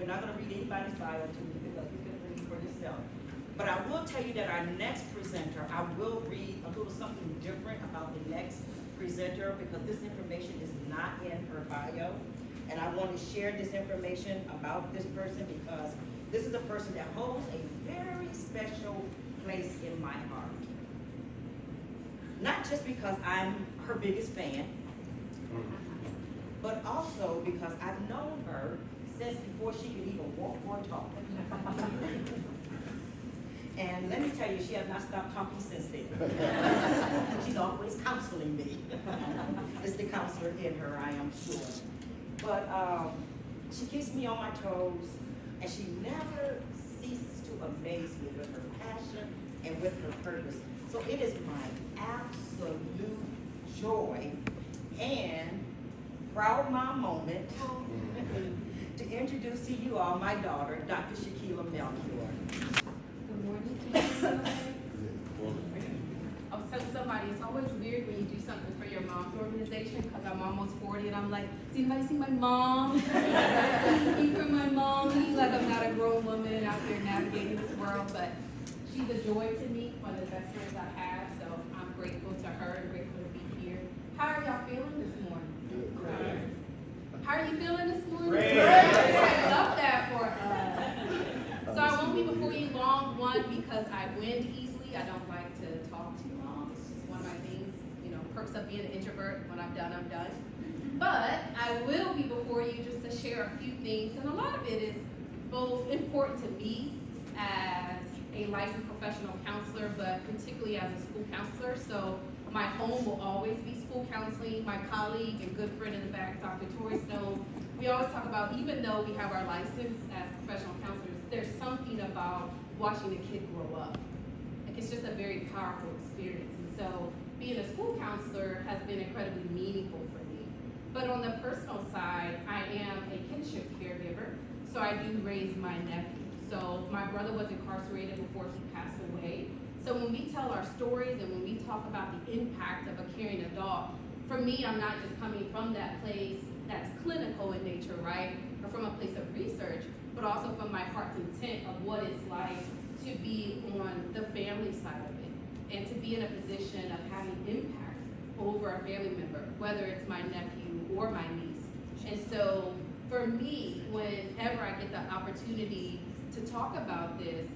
We're not going to read anybody's bio to you because you can read for yourself. But I will tell you that our next presenter, I will read a little something different about the next presenter because this information is not in her bio. And I want to share this information about this person because this is a person that holds a very special place in my heart. Not just because I'm her biggest fan, but also because I've known her since before she could even walk or talk. And let me tell you, she has not stopped talking since then. She's always counseling me. It's the counselor in her, I am sure. But she keeps me on my toes, and she never ceases to amaze me with her passion and with her purpose. So it is my absolute joy and proud mom moment to introduce to you all my daughter, Dr. Shekila Melchior. Good morning to you. I was telling somebody, it's always weird when you do something for your mom's organization because I'm almost 40 and I'm like, does anybody see my mom? Looking for my mom, looking like I'm not a grown woman out there navigating this world, but she's a joy to me, one of the best friends I have, so I'm grateful to her and grateful to be here. How are y'all feeling this morning? Great. How are you feeling this morning? Great. I love that for us. So I won't be before you long, one, because I win easily. I don't like to talk too long. It's just one of my things, perks of being an introvert. When I'm done, I'm done. But I will be before you just to share a few things, and a lot of it is both important to me as a licensed professional counselor, but particularly as a school counselor. So my home will always be school counseling. My colleague and good friend in the back, Dr. Tori Stone, we always talk about, even though we have our license as professional counselors, there's something about watching a kid grow up. Like, it's just a very powerful experience. And so being a school counselor has been incredibly meaningful for me. But on the personal side, I am a kinship caregiver, so I do raise my nephew. So my brother was incarcerated before he passed away. So when we tell our stories and when we talk about the impact of a caring adult, for me, I'm not just coming from that place that's clinical in nature, right? Or from a place of research, but also from my heart's intent of what it's like to be on the family side of it and to be in a position of having impact over a family member, whether it's my nephew or my niece. And so for me, whenever I get the opportunity to talk about this,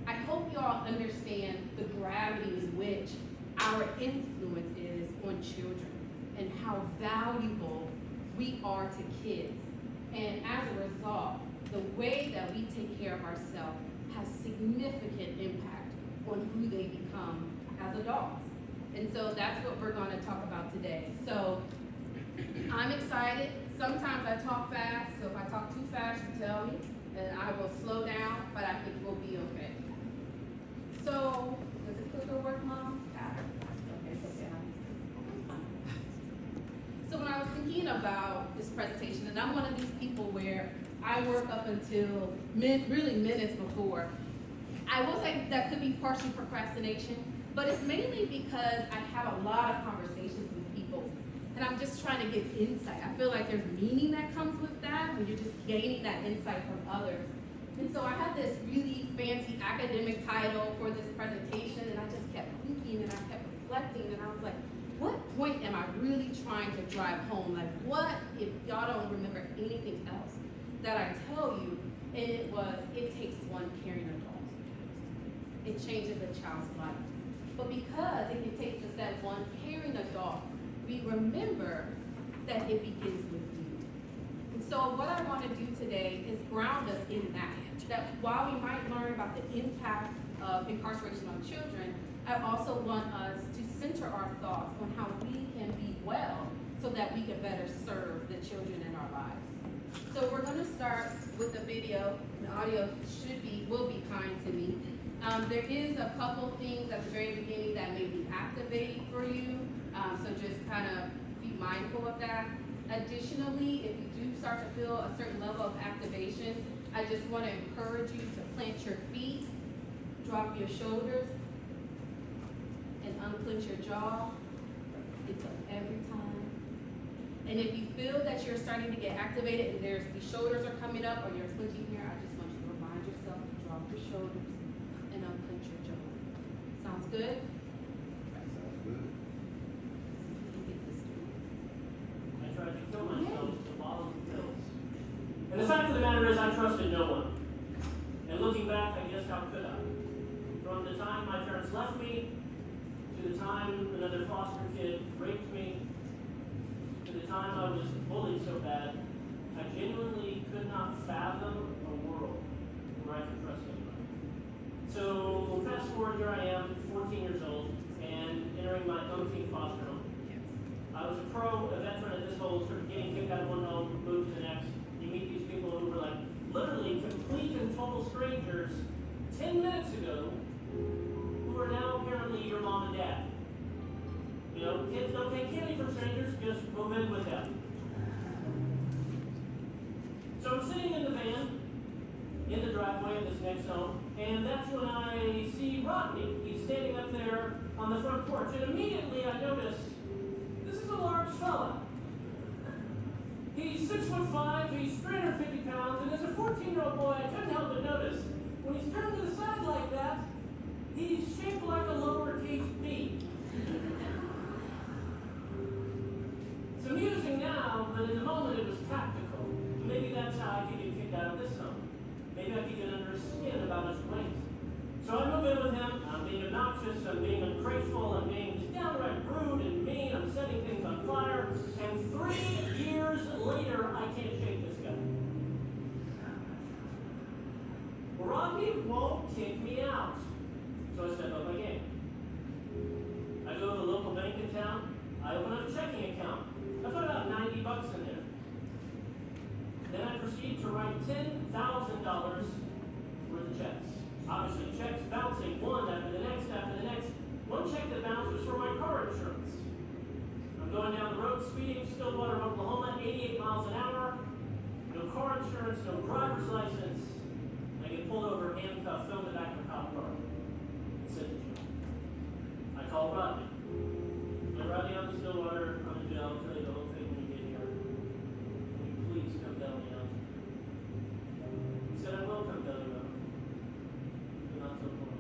I hope y'all understand the gravity in which our influence is on children and how valuable we are to kids. And as a result, the way that we take care of ourselves has significant impact on who they become as adults. And so that's what we're going to talk about today. So I'm excited. Sometimes I talk fast, so if I talk too fast, you tell me, and I will slow down, but I think we'll be okay. So, does the clicker work, Mom? Okay, it's okay. So when I was thinking about this presentation, and I'm one of these people where I work up until really minutes before, I will say that could be partially procrastination, but it's mainly because I have a lot of conversations with people, and I'm just trying to get insight. I feel like there's meaning that comes with that when you're just gaining that insight from others. And so I had this really fancy academic title for this presentation, and I just kept thinking and I kept reflecting, and I was like, what point am I really trying to drive home? Like, what if y'all don't remember anything else that I tell you? And it was, it takes one caring adult. It changes a child's life. But because it takes just that one caring adult, we remember that it begins with you. And so what I want to do today is ground us in that while we might learn about the impact of incarceration on children, I also want us to center our thoughts on how we can be well so that we can better serve the children in our lives. So we're going to start with the video. The audio will be kind to me. There is a couple things at the very beginning that may be activating for you, so just kind of be mindful of that. Additionally, if you do start to feel a certain level of activation, I just want to encourage you to plant your feet, drop your shoulders, and unclench your jaw. It's every time. And if you feel that you're starting to get activated and the shoulders are coming up or you're clenching here, shoulders and unclench your jaw. Sounds good? Sounds good. You get this. I tried to kill myself to follow the pills. And the fact of the matter is, I trusted no one. And looking back, I guess how could I? From the time my parents left me, to the time another foster kid raped me, to the time I was bullied so bad, I genuinely could not fathom a world where I could trust anybody. So fast forward, here I am, 14 years old, and entering my umpteenth foster home. I was a veteran at this whole sort of getting kicked out of one home, moved to the next. You meet these people who were like literally complete and total strangers 10 minutes ago, who are now apparently your mom and dad. You know, kids don't take candy from strangers, just move in with them. So I'm sitting in the van, in the driveway of this next home, and that's when I see Rodney. He's standing up there on the front porch, and immediately I notice, this is a large fella. He's 6'5", he's 350 pounds, and as a 14-year-old boy, I couldn't help but notice, when he's turned to the side like that, he's shaped like a lowercase b. It's amusing now, but in the moment it was tactical. Maybe that's how I could get kicked out of this home. Maybe I could get under his skin about his weight. So I move in with him. I'm being obnoxious, I'm being ungrateful, I'm being just downright rude and mean, I'm setting things on fire, and 3 years later, I can't shake this guy. Rodney won't kick me out. So I step up my game. I go to the local bank in town, I open up a checking account. I put about $90 in there. Then I proceed to write $10,000 worth of checks. Obviously, checks bouncing one after the next after the next. One check that bounced was for my car insurance. I'm going down the road speeding, Stillwater, Oklahoma, 88 miles an hour. No car insurance, no driver's license. I get pulled over, handcuffed, thrown in the back of a cop car, and sent to jail. I call Rodney. Rodney, I'm in Stillwater. I'm in jail. I'll tell you the whole thing when you get here. Will you please come bail me out? He said, I will come bail you out. But not so long.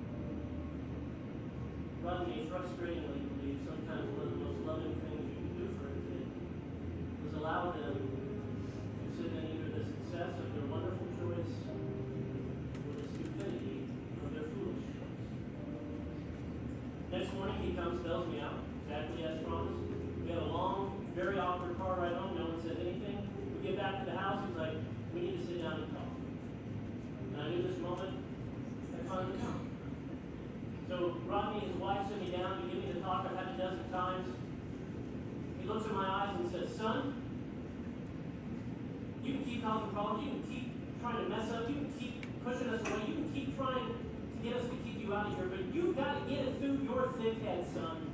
Rodney frustratingly believes sometimes one of the most loving things you can do for a kid was allow them to sit in either the success of their wonderful choice or the stupidity of their foolish choice. Next morning he comes, bails me out. Exactly as promised. We had a long, very awkward car ride home. No one said anything. We get back to the house. He's like, we need to sit down and talk. And I knew this moment had finally come. So Rodney and his wife sit me down. He gives me the talk I've had a dozen times. He looks in my eyes and says, son, you can keep causing problems. You can keep trying to mess up. You can keep pushing us away. You can keep trying to get us to keep you out of here. But you've got to get it through your thick head, son.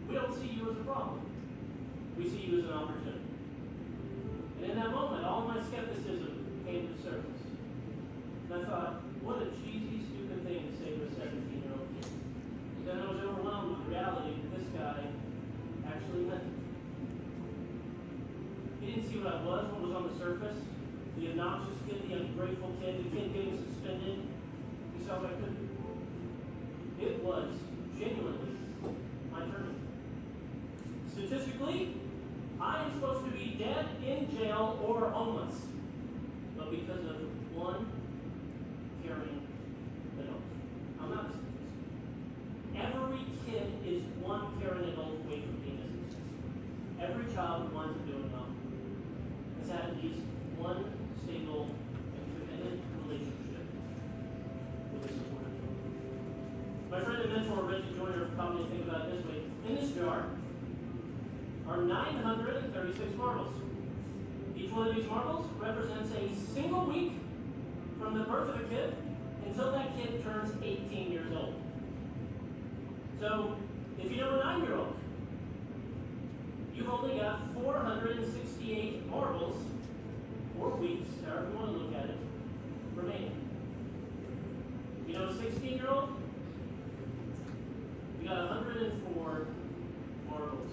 We don't see you as a problem. We see you as an opportunity. And in that moment, all my skepticism came to the surface. And I thought, what a cheesy, stupid thing to say to a 17-year-old kid. But then I was overwhelmed with the reality that this guy actually meant it. He didn't see what I was, what was on the surface. The obnoxious kid, the ungrateful kid, the kid getting suspended. He saw what I could do. It was genuinely my turning. Statistically, I am supposed to be dead, in jail, or homeless. But because of one caring adult. I'm not a statistic. Every kid is one caring adult away from being a statistic. Every child who winds up doing well has had at least one stable and committed relationship with a supportive adult. My friend and mentor, Reggie Joyner, taught me to think about it this way. In this jar are 936 marbles. Each one of these marbles represents a single week from the birth of a kid until that kid turns 18 years old. So, if you know a 9-year-old, you've only got 468 marbles, 4 weeks, however you want to look at it, remaining. You know a 16-year-old? You got 104 marbles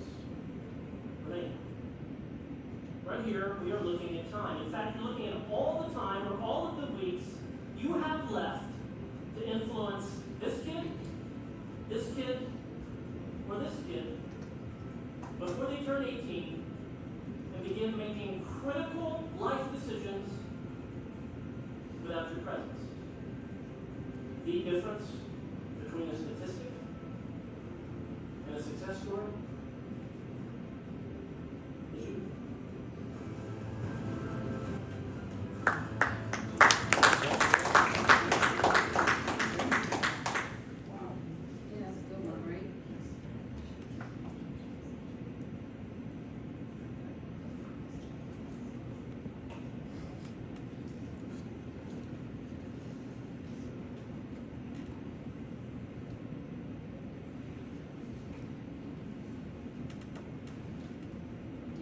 remaining. Right here, we are looking at time. In fact, you're looking at all the time or all of the weeks you have left the difference between a statistic and a success story is you. Yeah, that's a good one, right?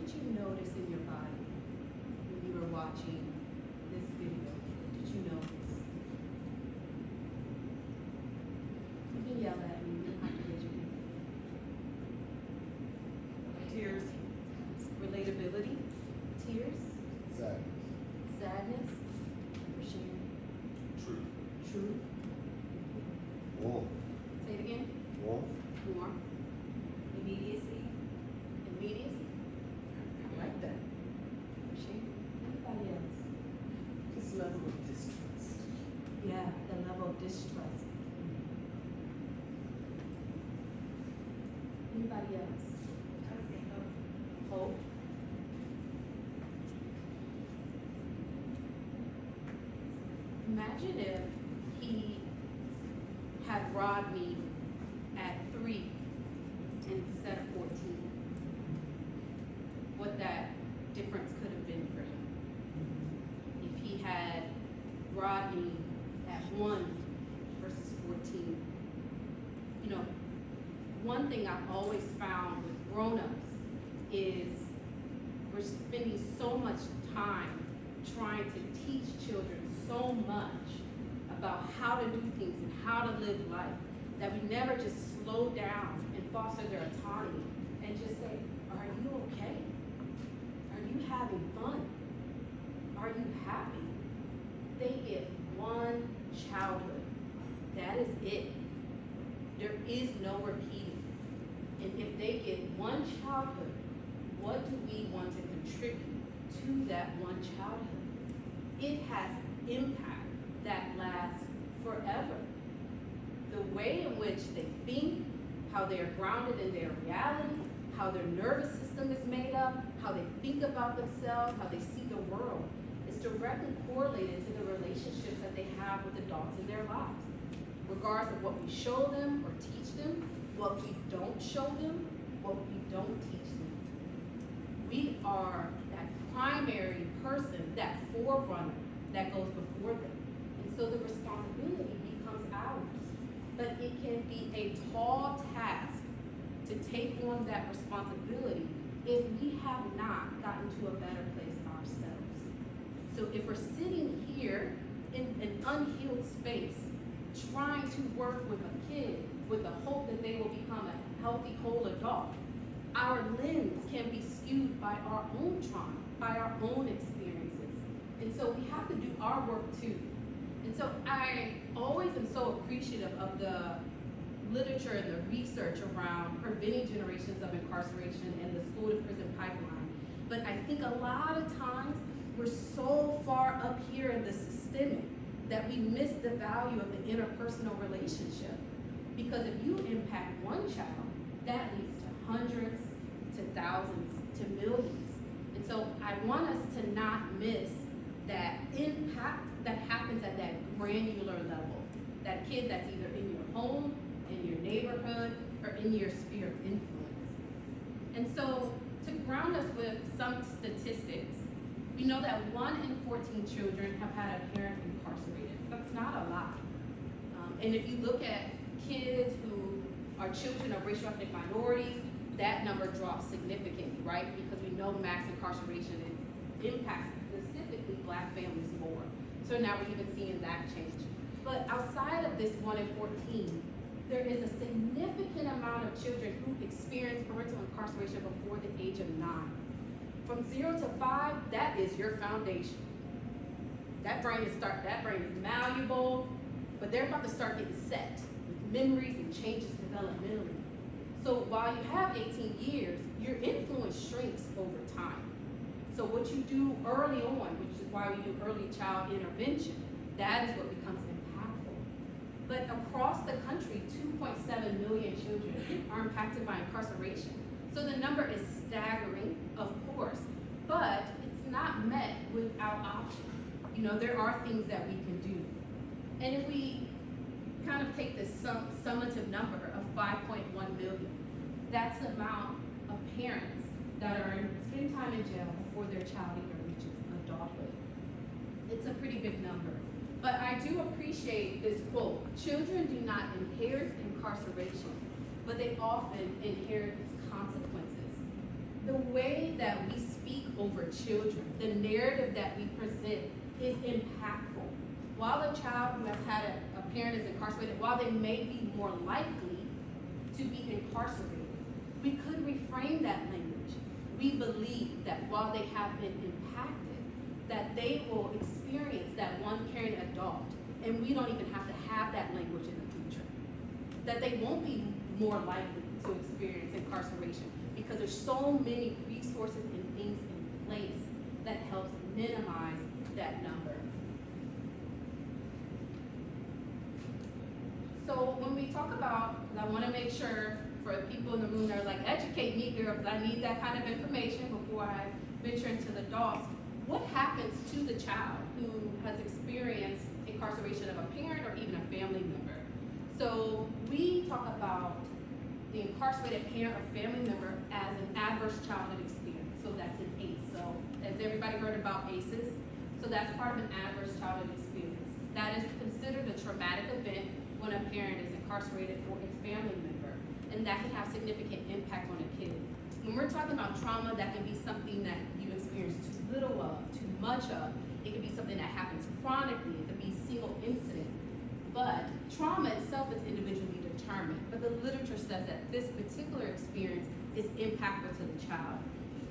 Did you notice in your body when you were watching this video? Did you notice? You can yell at me. You don't have to raise your hand. Tears. Relatability. Tears. Sadness. Sadness. For sharing. Truth. Truth. Warmth. Say it again. Warmth. Warmth. Immediacy. Immediacy. I like that. For sharing. Anybody else? This level of distrust. Yeah, the level of distrust. Anybody else? Hope. Imagine if he had Rodney at 3 instead of 14. What that difference could have been for him. If he had Rodney at 1 versus 14. You know, one thing I've always found with grown-ups is we're spending so much time trying to teach children so much about how to do things and how to live life that we never just slow down and foster their autonomy and just say, are you okay? Are you having fun? Are you happy? They get one childhood. That is it. There is no repeating. And if they get one childhood, what do we want to contribute to that one childhood? It has impact that lasts forever. The way in which they think, how they are grounded in their reality, how their nervous system is made up, how they think about themselves, how they see the world, is directly correlated to the relationships that they have with adults in their lives. Regardless of what we show them or teach them, what we don't show them, what we don't teach them. We are that primary person, that forerunner that goes before them. And so the responsibility becomes ours. But it can be a tall task to take on that responsibility if we have not gotten to a better place ourselves. So if we're sitting here in an unhealed space, trying to work with a kid with the hope that they will become a healthy, whole adult, our lens can be skewed by our own trauma, by our own experiences. And so we have to do our work too. And so I always am so appreciative of the literature and the research around preventing generations of incarceration and the school to prison pipeline. But I think a lot of times we're so far up here in the systemic that we miss the value of the interpersonal relationship. Because if you impact one child, that leads to hundreds, to thousands, to millions. And so I want us to not miss that impact that happens at that granular level. That kid that's either in your home, in your neighborhood, or in your sphere of influence. And so to ground us with some statistics, we know that 1 in 14 children have had a parent incarcerated. That's not a lot. And if you look at kids who are children of racial ethnic minorities, that number drops significantly, right? Because we know mass incarceration impacts specifically Black families more. So now we're even seeing that change. But outside of this 1 in 14, there is a significant amount of children who experience parental incarceration before the age of 9. From 0 to 5, that is your foundation. That brain is malleable, but they're about to start getting set with memories and changes developmentally. So while you have 18 years, your influence shrinks over time. So what you do early on, which is why we do early child intervention, that is what becomes impactful. But across the country, 2.7 million children are impacted by incarceration. So the number is staggering, of course, but it's not met without option. You know, there are things that we can do. And if we kind of take this summative number of 5.1 million, that's the amount of parents that are spend time in jail before their child even reaches adulthood. It's a pretty big number. But I do appreciate this quote: children do not inherit incarceration, but they often inherit its consequences. The way that we speak over children, the narrative that we present is impactful. While a child who has had a parent is incarcerated, while they may be more likely to be incarcerated, we could reframe that language. We believe that while they have been impacted, that they will experience that one caring adult, and we don't even have to have that language in the future. That they won't be more likely to experience incarceration because there's so many resources and things in place that helps minimize that number. So when we talk about, I want to make sure for the people in the room that are like, educate me, girl, because I need that kind of information before I venture into the dogs. What happens to the child who has experienced incarceration of a parent or even a family member? So we talk about the incarcerated parent or family member as an adverse childhood experience. So that's an ACE. So has everybody heard about ACEs? So that's part of an adverse childhood experience. That is considered a traumatic event when a parent is incarcerated or a family member. And that can have significant impact on a kid. When we're talking about trauma, that can be something that you experience too little of, too much of. It can be something that happens chronically. It can be single incident. But trauma itself is individually determined. But the literature says that this particular experience is impactful to the child.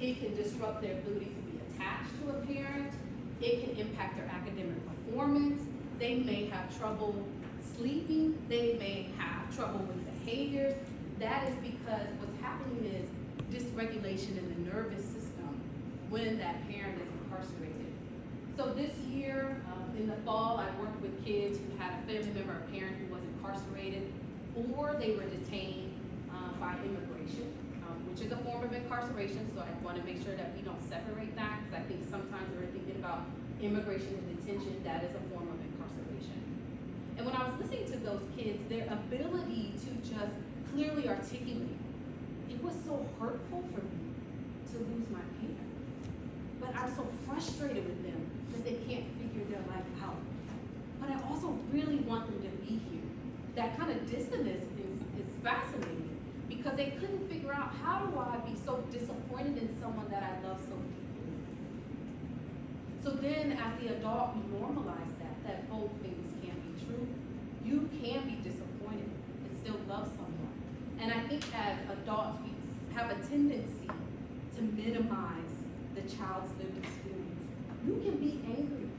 It can disrupt their ability to be attached to a parent. It can impact their academic performance. They may have trouble sleeping. They may have trouble with behaviors. That is because what's happening is dysregulation in the nervous system when that parent is incarcerated. So this year, in the fall, I worked with kids who had a family member or parent who was incarcerated, or they were detained by immigration, which is a form of incarceration. So I want to make sure that we don't separate that, because I think sometimes we're thinking about immigration and detention. That is a form of incarceration. And when I was listening to those kids, their ability to just clearly articulate, it was so hurtful for me to lose my parent. But I'm so frustrated with them that they can't figure their life out. But I also really want them to be here. That kind of dissonance is fascinating, because they couldn't figure out, how do I be so disappointed in someone that I love so deeply? So then as the adult, we normalize that both things can be true. You can be disappointed and still love someone. And I think as adults, we have a tendency to minimize the child's lived experience. You can be angry.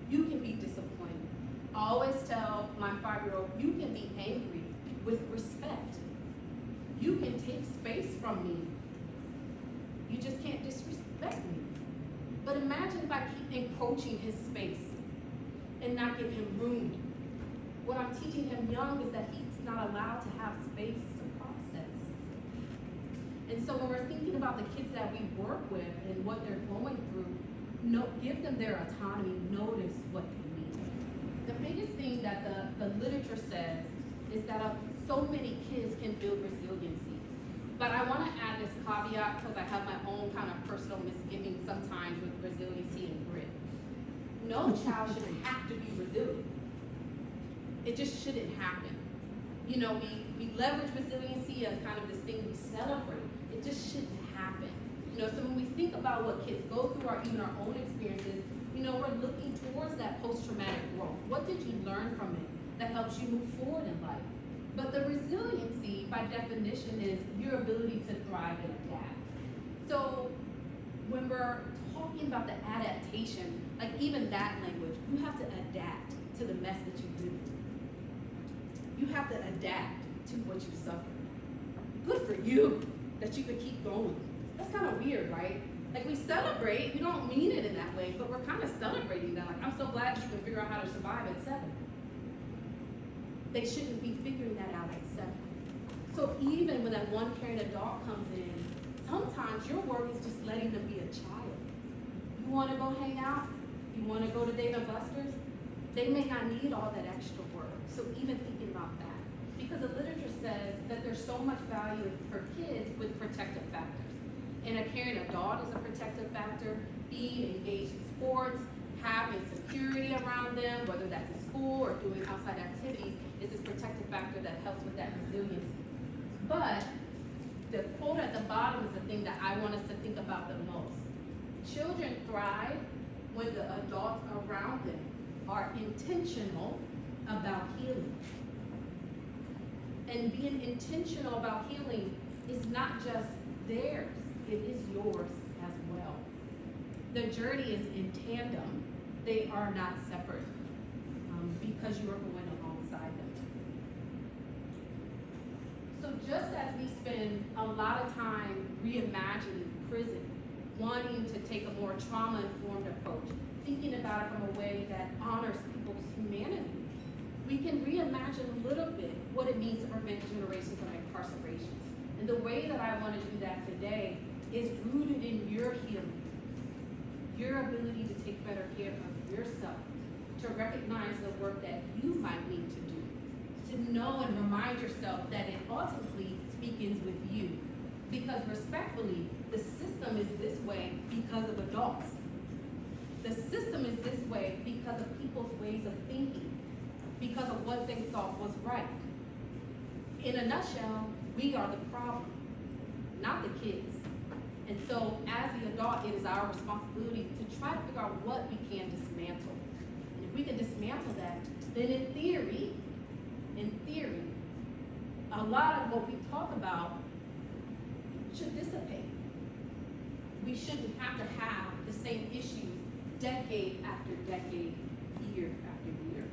You can be disappointed. I always tell my 5-year-old, you can be angry with respect. You can take space from me. You just can't disrespect me. But imagine if I keep encroaching his space and not give him room. What I'm teaching him young is that he's not allowed to have space to process. And so when we're thinking about the kids that we work with and what they're going through, give them their autonomy, notice what they need. The biggest thing that the literature says is that so many kids can build resiliency. But I want to add this caveat, because I have my own kind of personal misgivings sometimes with resiliency and grit. No child should have to be resilient. It just shouldn't happen. You know, we leverage resiliency as kind of this thing we celebrate. It just shouldn't happen. You know, so when we think about what kids go through, or even our own experiences, you know, we're looking towards that post-traumatic growth. What did you learn from it that helps you move forward in life? But the resiliency, by definition, is your ability to thrive and adapt. So when we're talking about the adaptation, like even that language, you have to adapt to the mess that you live through. You have to adapt to what you suffer. Good for you that you could keep going. That's kind of weird, right? Like, we celebrate, we don't mean it in that way, but we're kind of celebrating that. Like, I'm so glad you can figure out how to survive at 7. they shouldn't be figuring that out at 7. So even when that one caring adult comes in, sometimes your work is just letting them be a child. You want to go hang out? You want to go to Dave & Buster's? They may not need all that extra work. So even thinking about that, because the literature says that there's so much value for kids with protective factors. And a caring adult is a protective factor. Being engaged in sports, having security around them, whether that's in school or doing outside activities, is this protective factor that helps with that resiliency. But the quote at the bottom is the thing that I want us to think about the most. Children thrive when the adults around them are intentional about healing. And being intentional about healing is not just theirs, it is yours as well. The journey is in tandem. They are not separate because you are going alongside them. So just as we spend a lot of time reimagining prison, wanting to take a more trauma-informed approach, thinking about it from a way that honors people's humanity, we can reimagine a little bit what it means to prevent generations of incarcerations. And the way that I want to do that today is rooted in your healing, your ability to take better care of yourself, to recognize the work that you might need to do, to know and remind yourself that it ultimately begins with you. Because respectfully, the system is this way because of adults. The system is this way because of people's ways of thinking, because of what they thought was right. In a nutshell, we are the problem, not the kids. And so as the adult, it is our responsibility to try to figure out what we can dismantle. And if we can dismantle that, then in theory, a lot of what we talk about should dissipate. We shouldn't have to have the same issues decade after decade, year after year.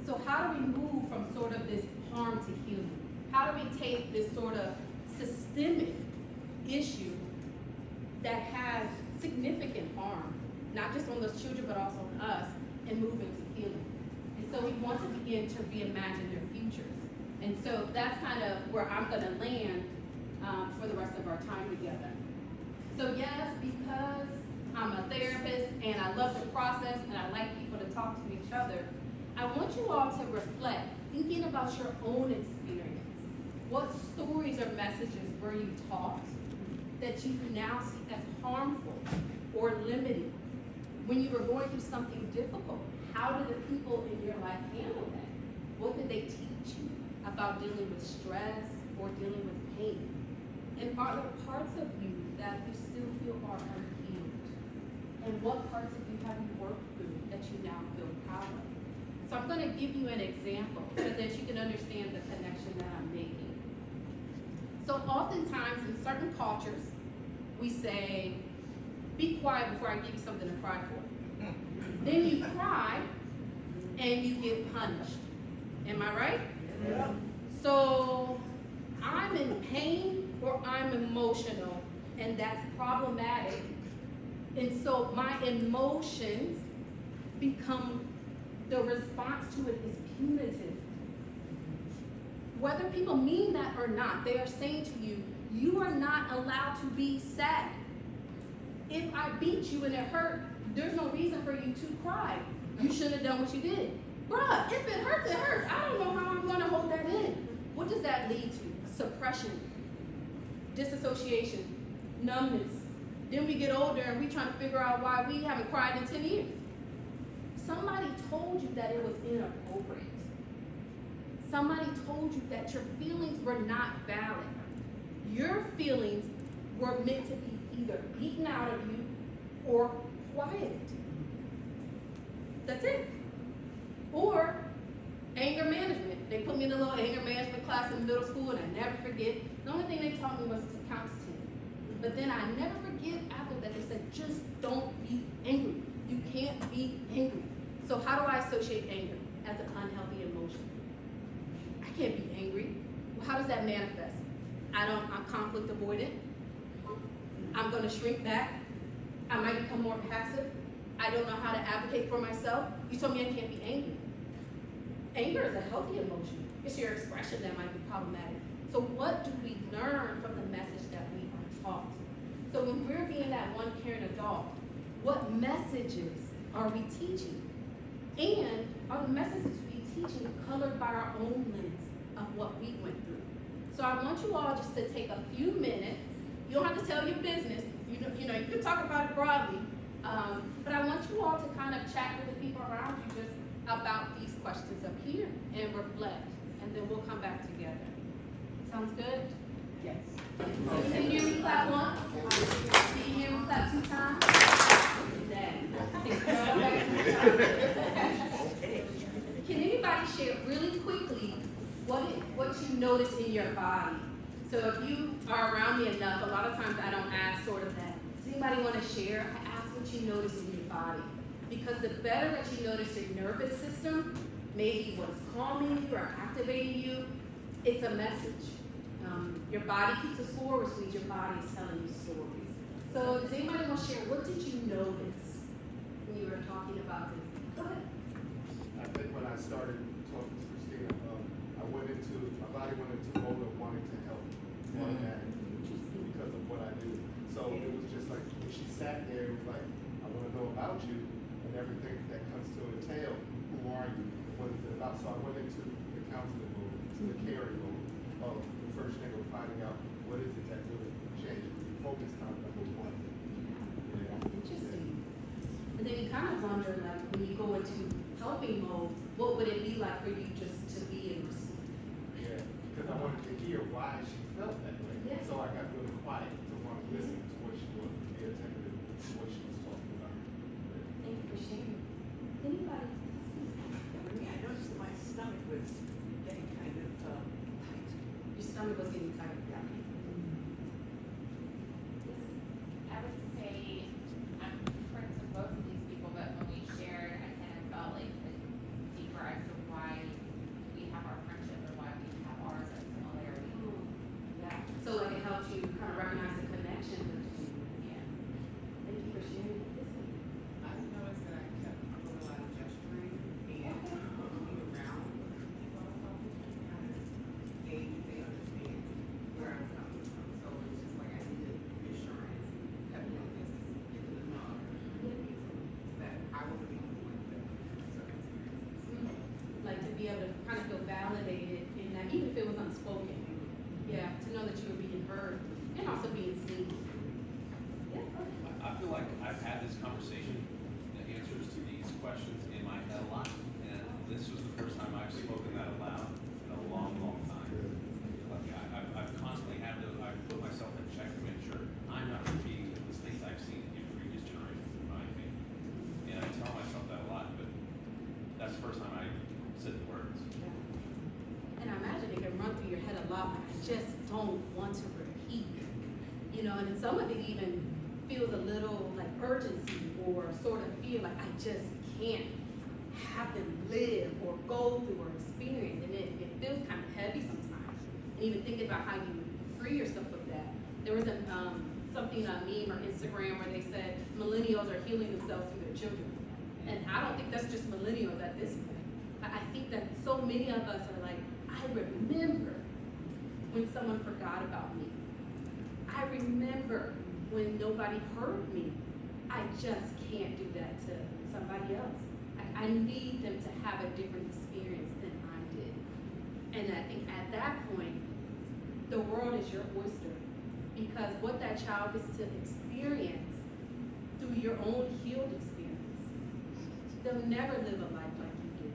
So how do we move from sort of this harm to healing? How do we take this sort of systemic issue that has significant harm, not just on those children, but also on us, and move into healing? And so we want to begin to reimagine their futures. And so that's kind of where I'm going to land for the rest of our time together. So yes, because I'm a therapist and I love the process and I like people to talk to each other, I want you all to reflect, thinking about your own experience. What stories or messages were you taught that you now see as harmful or limiting? When you were going through something difficult, how did the people in your life handle that? What did they teach you about dealing with stress or dealing with pain? And are there parts of you that you still feel are unhealed? And what parts of you have you worked through that you now feel proud of? So I'm going to give you an example so that you can understand the connection that I'm making. So oftentimes in certain cultures, we say, be quiet before I give you something to cry for. Then you cry and you get punished. Am I right? Yeah. So I'm in pain or I'm emotional, and that's problematic. And so my emotions become, the response to it is punitive. Whether people mean that or not, they are saying to you, you are not allowed to be sad. If I beat you and it hurt, there's no reason for you to cry. You shouldn't have done what you did. Bruh, if it hurts, it hurts. I don't know how I'm gonna hold that in. What does that lead to? Suppression, disassociation, numbness. Then we get older and we trying to figure out why we haven't cried in 10 years. Somebody told you that it was inappropriate. Somebody told you that your feelings were not valid. Your feelings were meant to be either beaten out of you or quieted. That's it. Or anger management. They put me in a little anger management class in middle school, and I never forget. The only thing they taught me was to count to 10. But then I never forget after that, they said, just don't be angry. You can't be angry. So how do I associate anger as an unhealthy emotion? I can't be angry. Well, how does that manifest? I'm conflict avoidant. I'm gonna shrink back. I might become more passive. I don't know how to advocate for myself. You told me I can't be angry. anger is a healthy emotion. It's your expression that might be problematic. So what do we learn from the message that we are taught? So when we're being that one caring adult, what messages are we teaching? And are the messages we teaching colored by our own lens of what we went through? So I want you all just to take a few minutes. You don't have to tell your business. You know, you can talk about it broadly. But I want you all to kind of chat with the people around you just about these questions up here and reflect. And then we'll come back together. Sounds good? Yes. Can you hear me clap once? Can you hear me clap 2 times? Can anybody share really quickly what you notice in your body? So if you are around me enough, a lot of times I don't ask sort of that. Does anybody want to share? I ask what you notice in your body. Because the better that you notice your nervous system, maybe what's calming you or activating you, it's a message. Your body keeps a score, which means your body is telling you stories. So does anybody want to share, what did you notice when you were talking about this? Go ahead. I think when I started talking to Christina, my body went into mode of wanting to help because of what I do. So it was just like, when she sat there, it was like, I want to know about you and everything that comes to entail. Who are you? What is it about? So I went into the counseling mode, to the caring mode of the first thing of finding out what is it that really changed. Focus on number one. Yeah. Interesting. And then you kind of wonder, like, when you go into helping mode, what would it be like for you just to be in receive? Yeah, because I wanted to hear why she felt that way. Yeah. So I got really quiet to want to listen to what she was, be attentive to what she was talking about. Thank you for sharing. Anybody? I noticed that my stomach was getting kind of tight. Your stomach was getting tight. Yeah. I would say I'm different to both of these people, but when we shared, I kind of felt like the deeper as to why we have our friendship or why we have ours as similarity. Yeah. So like it helps you kind of recognize the connection between. Yeah. Thank you for sharing. I noticed that I kept doing a lot of gesturing and looking around for the people I was talking to to kind of gauge if they understand where I'm coming from. So it's just like I needed reassurance, cut me on this, get to the know that I wasn't the only one that had certain experiences. Like to be able to kind of feel validated in that, even if it was unspoken. Yeah, to know that you were being heard and also being seen. Yeah. I feel like I've had this conversation, the answers to these questions in my head a lot, and this was the first time I've spoken that aloud in a long, long time. Like I've constantly had to, I've put myself in check to make sure I'm not repeating the mistakes I've seen in previous generations, in my opinion. And I tell myself that a lot, but that's the first time I said the words. And I imagine it can run through your head a lot, like I just don't want to repeat. You know, and then some of it even feels a little like urgency or sort of feel like I just can't have them live or go through or experience. And it feels kind of heavy sometimes. And even thinking about how you free yourself of that. There was a meme or Instagram where they said millennials are healing themselves through their children. And I don't think that's just millennials at this point. I think that so many of us are like, I remember when someone forgot about me. I remember when nobody heard me. I just can't do that to somebody else. I need them to have a different experience than I did. And I think at that point, the world is your oyster. Because what that child gets to experience through your own healed experience, they'll never live a life like you did.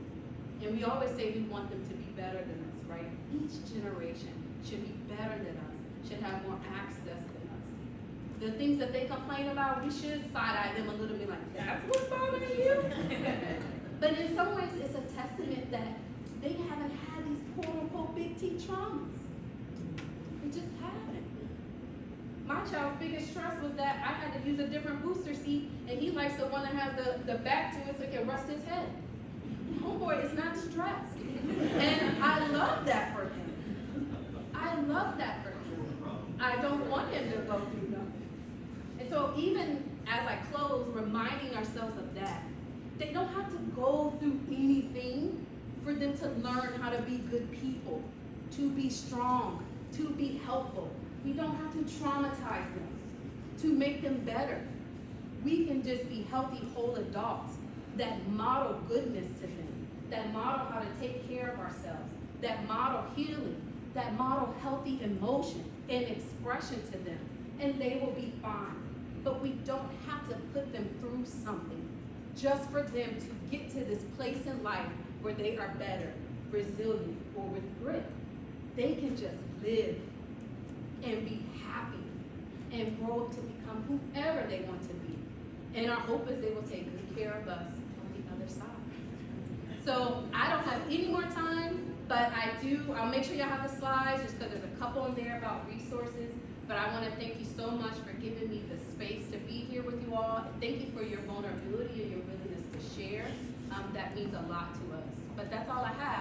And we always say we want them to be better than us, right? Each generation should be better than us, should have more access than us. The things that they complain about, we should side-eye them a little bit like, that's what's bothering you? But in some ways, it's a testament that they haven't had these quote-unquote big T traumas. They just haven't. My child's biggest stress was that I had to use a different booster seat, and he likes the one that has the back to it so he can rest his head. Homeboy is not stressed. And I love that for him. I love that for him. I don't want him to go through nothing. And so even as I close, reminding ourselves of that, they don't have to go through anything for them to learn how to be good people, to be strong, to be helpful. We don't have to traumatize them to make them better. We can just be healthy, whole adults that model goodness to them, that model how to take care of ourselves, that model healing, that model healthy emotion and expression to them, and they will be fine. But we don't have to put them through something just for them to get to this place in life where they are better, resilient, or with grit. They can just live and be happy and grow up to become whoever they want to be. And our hope is they will take good care of us on the other side. So I don't have any more time, but I'll make sure y'all have the slides just because there's a couple in there about resources. But I want to thank you so much for giving me the space to be here with you all. Thank you for your vulnerability and your willingness to share. That means a lot to us. But that's all I have.